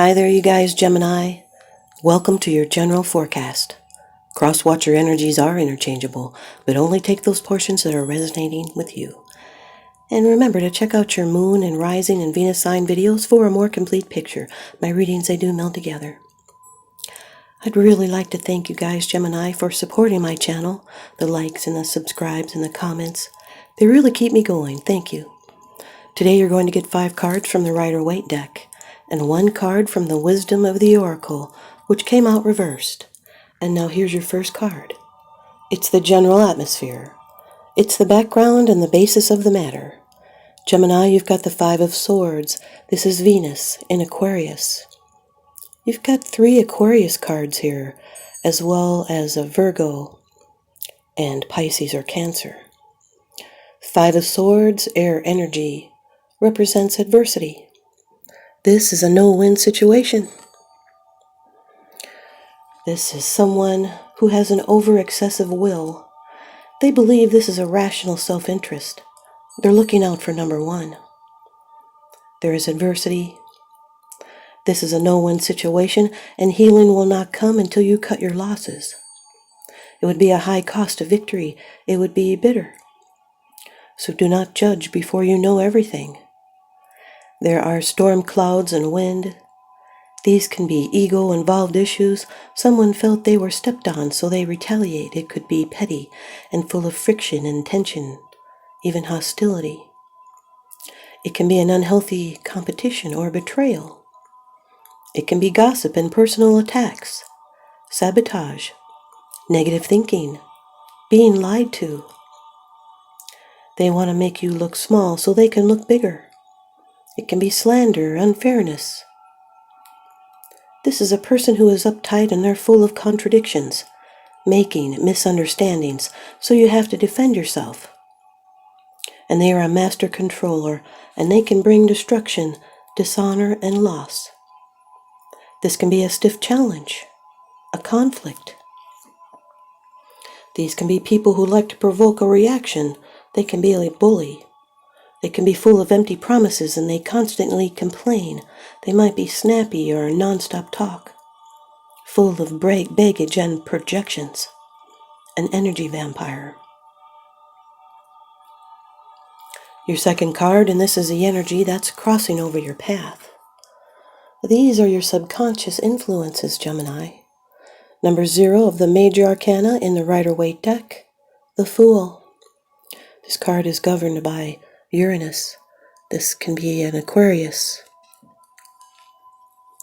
Hi there, you guys, Gemini. Welcome to your general forecast. Cross-watcher energies are interchangeable, but only take those portions that are resonating with you. And remember to check out your moon and rising and Venus sign videos for a more complete picture. My readings, they do meld together. I'd really like to thank you guys, Gemini, for supporting my channel. The likes and the subscribes and the comments. They really keep me going. Thank you. Today you're going to get 5 cards from the Rider-Waite deck and 1 card from the Wisdom of the Oracle, which came out reversed. And now here's your first card. It's the general atmosphere. It's the background and the basis of the matter. Gemini, you've got the 5 of Swords. This is Venus in Aquarius. You've got 3 Aquarius cards here, as well as a Virgo and Pisces or Cancer. 5 of Swords, air energy, represents adversity. This is a no-win situation. This is someone who has an over-excessive will. They believe this is a rational self-interest. They're looking out for number 1. There is adversity. This is a no-win situation, and healing will not come until you cut your losses. It would be a high cost of victory. It would be bitter. So do not judge before you know everything. There are storm clouds and wind. These can be ego-involved issues. Someone felt they were stepped on, so they retaliate. It could be petty and full of friction and tension, even hostility. It can be an unhealthy competition or betrayal. It can be gossip and personal attacks, sabotage, negative thinking, being lied to. They want to make you look small so they can look bigger. It can be slander, unfairness. This is a person who is uptight and they're full of contradictions, making misunderstandings, so you have to defend yourself. And they are a master controller, and they can bring destruction, dishonor, and loss. This can be a stiff challenge, a conflict. These can be people who like to provoke a reaction. They can be a bully. They can be full of empty promises and they constantly complain. They might be snappy or non-stop talk, full of baggage and projections. An energy vampire. Your second card, and this is the energy that's crossing over your path. These are your subconscious influences, Gemini. Number 0 of the major arcana in the Rider-Waite deck, the Fool. This card is governed by Uranus. This can be an Aquarius.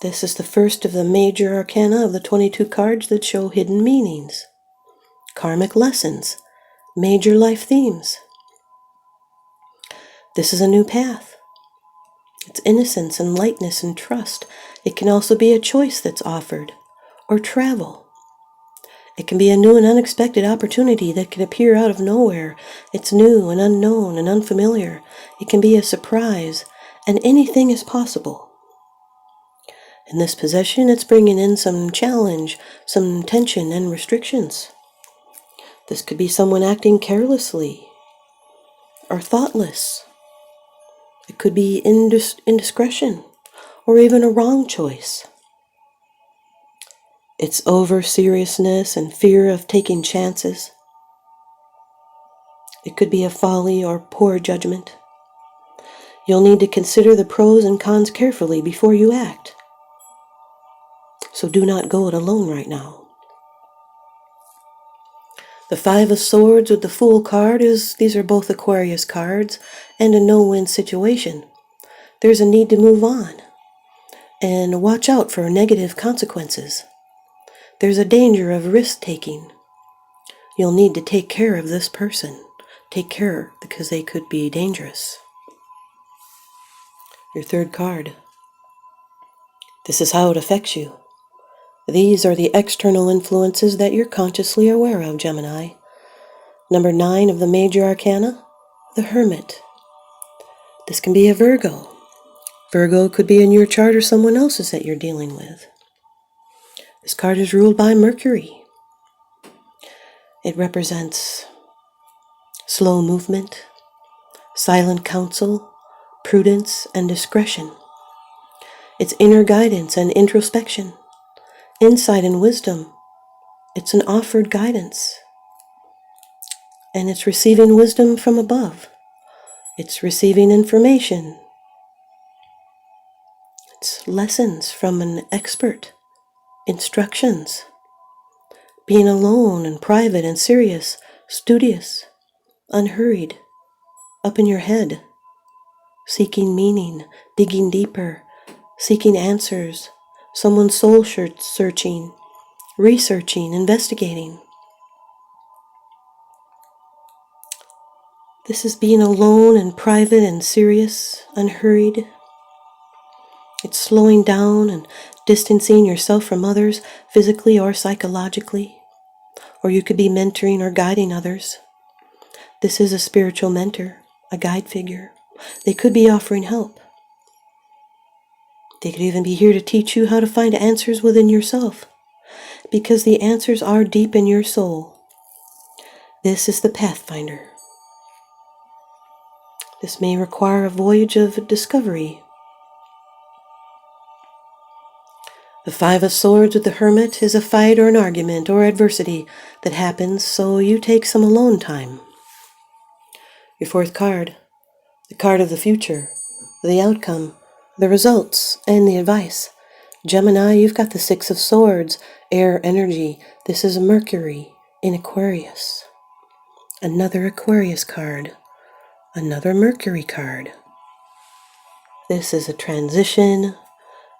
This is the first of the major arcana of the 22 cards that show hidden meanings, karmic lessons, major life themes. This is a new path. It's innocence and lightness and trust. It can also be a choice that's offered, or travel. It can be a new and unexpected opportunity that can appear out of nowhere. It's new and unknown and unfamiliar. It can be a surprise, and anything is possible. In this possession, it's bringing in some challenge, some tension and restrictions. This could be someone acting carelessly or thoughtless. It could be indiscretion or even a wrong choice. It's over-seriousness and fear of taking chances. It could be a folly or poor judgment. You'll need to consider the pros and cons carefully before you act. So do not go it alone right now. The 5 of Swords with the Fool card these are both Aquarius cards and a no-win situation. There's a need to move on and watch out for negative consequences. There's a danger of risk-taking. You'll need to take care of this person. Take care because they could be dangerous. Your third card. This is how it affects you. These are the external influences that you're consciously aware of, Gemini. Number 9 of the major arcana, the Hermit. This can be a Virgo. Virgo could be in your chart or someone else's that you're dealing with. This card is ruled by Mercury. It represents slow movement, silent counsel, prudence, and discretion. It's inner guidance and introspection, insight and wisdom. It's an offered guidance. And it's receiving wisdom from above. It's receiving information. It's lessons from an expert, instructions. Being alone and private and serious, studious, unhurried, up in your head, seeking meaning, digging deeper, seeking answers, someone's soul searching, researching, investigating. This is being alone and private and serious, unhurried. It's slowing down and distancing yourself from others physically or psychologically. Or you could be mentoring or guiding others. This is a spiritual mentor, a guide figure. They could be offering help. They could even be here to teach you how to find answers within yourself, because the answers are deep in your soul. This is the Pathfinder. This may require a voyage of discovery. The Five of Swords with the Hermit is a fight or an argument or adversity that happens, so you take some alone time. Your fourth card, the card of the future, the outcome, the results, and the advice. Gemini, you've got the Six of Swords, air energy. This is Mercury in Aquarius. Another Aquarius card. Another Mercury card. This is a transition,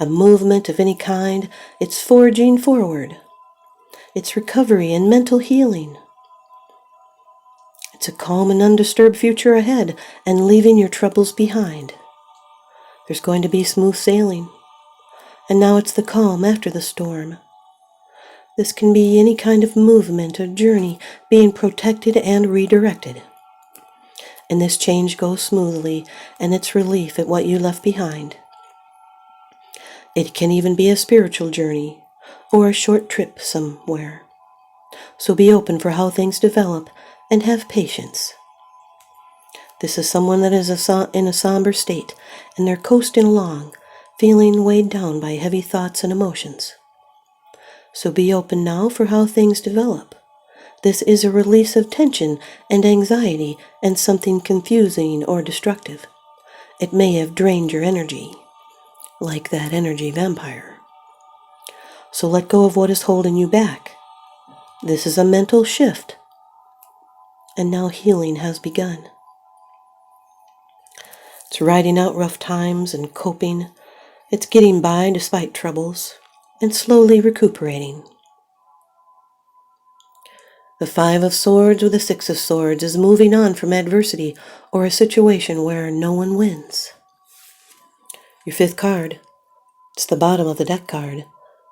a movement of any kind. It's forging forward. It's recovery and mental healing. It's a calm and undisturbed future ahead and leaving your troubles behind. There's going to be smooth sailing. And now it's the calm after the storm. This can be any kind of movement or journey being protected and redirected. And this change goes smoothly, and it's relief at what you left behind. It can even be a spiritual journey or a short trip somewhere. So be open for how things develop and have patience. This is someone that is in a somber state, and they're coasting along, feeling weighed down by heavy thoughts and emotions. So be open now for how things develop. This is a release of tension and anxiety and something confusing or destructive. It may have drained your energy, like that energy vampire. So let go of what is holding you back. This is a mental shift. And now healing has begun. It's riding out rough times and coping. It's getting by despite troubles and slowly recuperating. The Five of Swords with the Six of Swords is moving on from adversity or a situation where no one wins. Your fifth card, it's the bottom of the deck card.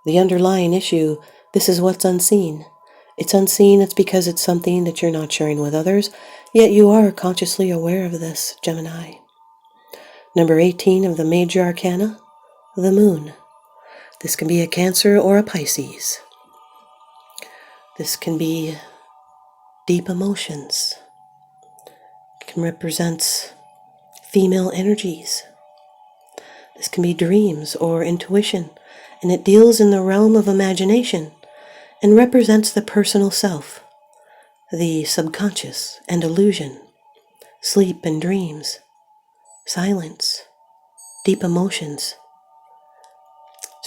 The underlying issue, this is what's unseen. It's unseen, it's because it's something that you're not sharing with others, yet you are consciously aware of this, Gemini. Number 18 of the Major Arcana, the Moon. This can be a Cancer or a Pisces. This can be deep emotions. It can represent female energies. This can be dreams or intuition, and it deals in the realm of imagination and represents the personal self, the subconscious and illusion, sleep and dreams, silence, deep emotions,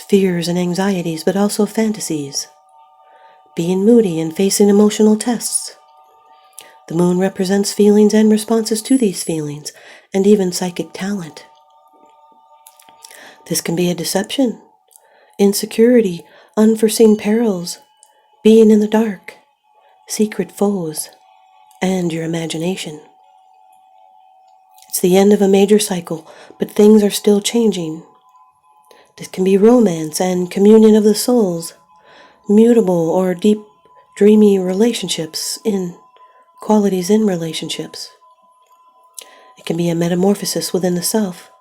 fears and anxieties, but also fantasies, being moody and facing emotional tests. The moon represents feelings and responses to these feelings, and even psychic talent. This can be a deception, insecurity, unforeseen perils, being in the dark, secret foes, and your imagination. It's the end of a major cycle, but things are still changing. This can be romance and communion of the souls, mutable or deep, dreamy relationships qualities in relationships. It can be a metamorphosis within the self,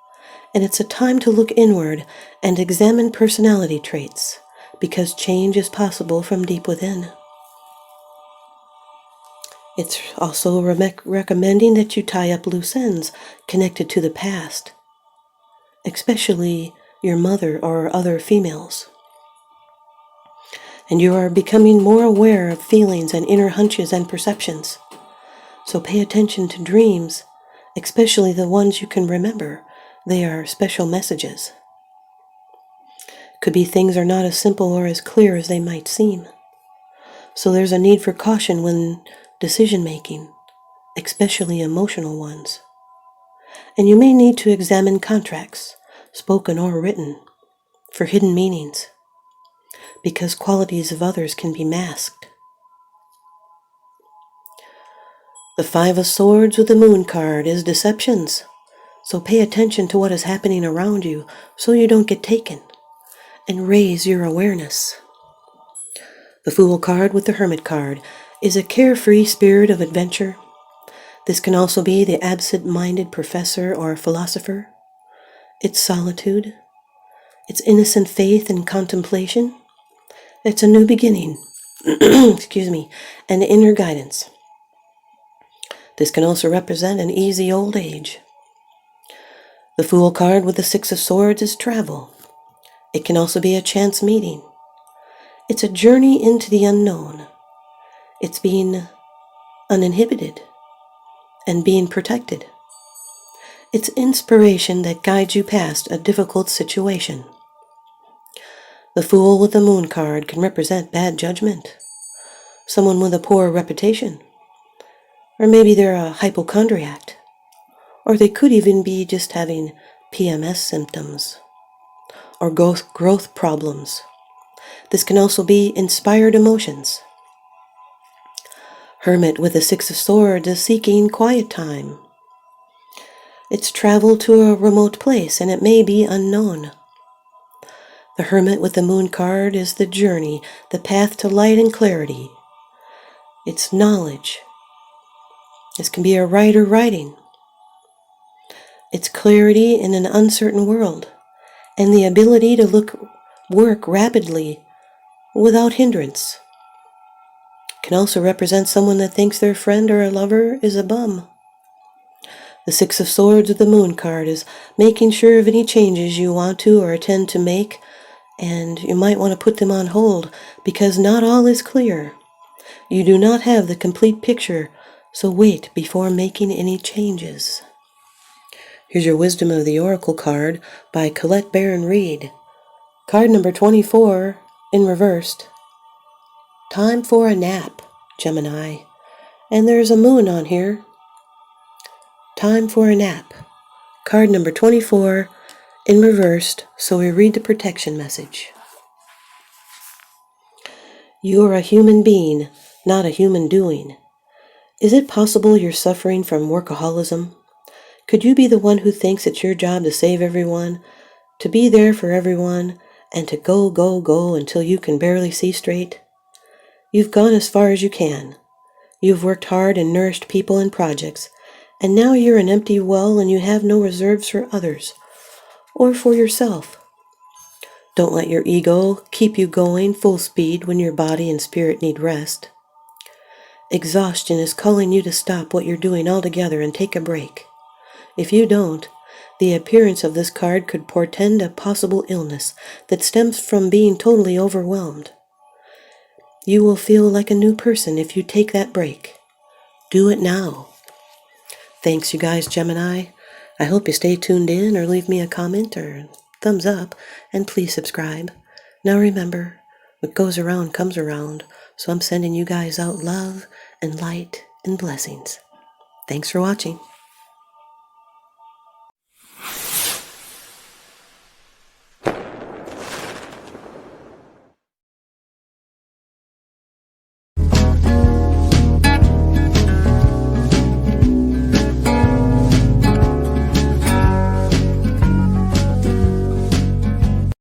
and it's a time to look inward and examine personality traits, because change is possible from deep within. It's also recommending that you tie up loose ends connected to the past, especially your mother, or other females. And you are becoming more aware of feelings and inner hunches and perceptions. So pay attention to dreams, especially the ones you can remember. They are special messages. Could be things are not as simple or as clear as they might seem. So there's a need for caution when decision making, especially emotional ones. And you may need to examine contracts, spoken or written, for hidden meanings, because qualities of others can be masked. The Five of Swords with the Moon card is deceptions. So pay attention to what is happening around you so you don't get taken, and raise your awareness. The Fool card with the Hermit card is a carefree spirit of adventure. This can also be the absent-minded professor or philosopher. It's solitude. It's innocent faith and contemplation. It's a new beginning, and inner guidance. This can also represent an easy old age. The Fool card with the Six of Swords is travel. It can also be a chance meeting. It's a journey into the unknown. It's being uninhibited and being protected. It's inspiration that guides you past a difficult situation. The Fool with the Moon card can represent bad judgment, someone with a poor reputation, or maybe they're a hypochondriac, or they could even be just having PMS symptoms or growth problems. This can also be inspired emotions. Hermit with the Six of Swords is seeking quiet time. It's travel to a remote place, and it may be unknown. The Hermit with the Moon card is the journey, the path to light and clarity. It's knowledge. This can be a writer writing. It's clarity in an uncertain world, and the ability to work rapidly without hindrance. Can also represent someone that thinks their friend or a lover is a bum. The Six of Swords with the Moon card is making sure of any changes you want to or intend to make, and you might want to put them on hold because not all is clear. You do not have the complete picture, so wait before making any changes. Here's your Wisdom of the Oracle card by Colette Baron Reed. Card number 24 in reversed. Time for a nap, Gemini. And there's a moon on here. Time for a nap. Card number 24 in reversed, so we read the protection message. You are a human being, not a human doing. Is it possible you're suffering from workaholism? Could you be the one who thinks it's your job to save everyone, to be there for everyone, and to go until you can barely see straight? You've gone as far as you can. You've worked hard and nourished people and projects, and now you're an empty well and you have no reserves for others or for yourself. Don't let your ego keep you going full speed when your body and spirit need rest. Exhaustion is calling you to stop what you're doing altogether and take a break. If you don't, the appearance of this card could portend a possible illness that stems from being totally overwhelmed. You will feel like a new person if you take that break. Do it now. Thanks, you guys, Gemini. I hope you stay tuned in or leave me a comment or thumbs up, and please subscribe. Now remember, what goes around comes around, so I'm sending you guys out love and light and blessings. Thanks for watching.